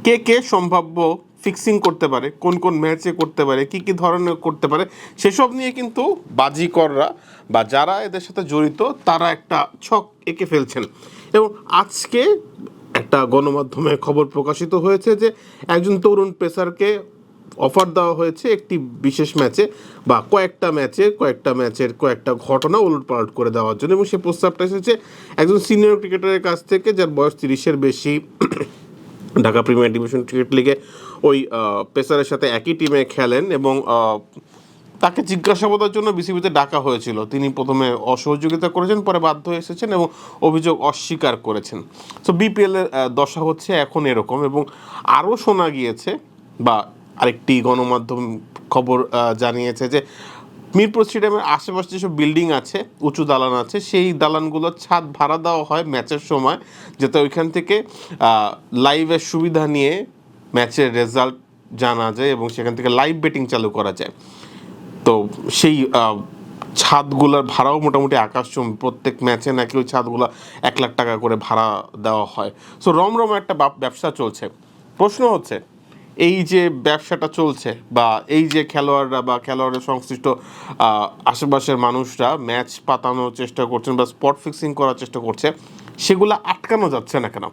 কে কে সম্ভাব্য ফিক্সিং করতে পারে, কোন কোন ম্যাচে করতে পারে, কি কি ধরনের করতে পারে, সেসব নিয়ে কিন্তু বাজিকররা বা যারা এদের সাথে জড়িত তারা একটা ছক এঁকে ফেলছেন। এবং আজকে একটা গণমাধ্যমে খবর প্রকাশিত হয়েছে যে একজন তরুণ পেসারকে অফার দেওয়া হয়েছে একটি বিশেষ ম্যাচে বা কয়েকটা ম্যাচের কয়েকটা ঘটনা উলটপালট করে দেওয়ার জন্য, এবং সে প্রস্তাবটা এসেছে একজন সিনিয়র ক্রিকেটারের কাছ থেকে যার বয়স 30-এর বেশি। ঢাকা প্রিমিয়ার ডিভিশন ক্রিকেট লিগে ওই পেসারের সাথে একই টিমে খেলেন এবং তাকে জিজ্ঞাসাবাদের জন্য বিসিবিতে ডাকা হয়েছিল। তিনি প্রথমে অসহযোগিতা করেছেন, পরে বাধ্য হয়ে এসেছেন এবং অভিযোগ অস্বীকার করেছেন। সো বিপিএলের দশা হচ্ছে এখন এরকম। এবং আরও শোনা গিয়েছে বা আরেকটি গণমাধ্যম খবর জানিয়েছে যে মিরপুর স্টেডিয়ামের আশেপাশে যেসব বিল্ডিং আছে, উঁচু দালান আছে, সেই দালানগুলোর ছাদ ভাড়া দেওয়া হয় ম্যাচের সময়, যাতে ওইখান থেকে লাইভের সুবিধা নিয়ে ম্যাচের রেজাল্ট জানা যায় এবং সেখান থেকে লাইভ বেটিং চালু করা যায়। তো সেই ছাদগুলোর ভাড়াও মোটামুটি আকাশচুম্বী। প্রত্যেক ম্যাচে নাকি ওই ছাদগুলো 1 লাখ টাকা করে ভাড়া দেওয়া হয়। সো রমরমা একটা ব্যবসা চলছে। প্রশ্ন হচ্ছে, এই যে ব্যবসাটা চলছে বা এই যে খেলোয়াড়রা বা খেলোয়াড়ের সংশ্লিষ্ট আশেপাশের মানুষরা ম্যাচ পাতানোর চেষ্টা করছেন বা স্পট ফিক্সিং করার চেষ্টা করছে, সেগুলো আটকানো যাচ্ছে না কেন?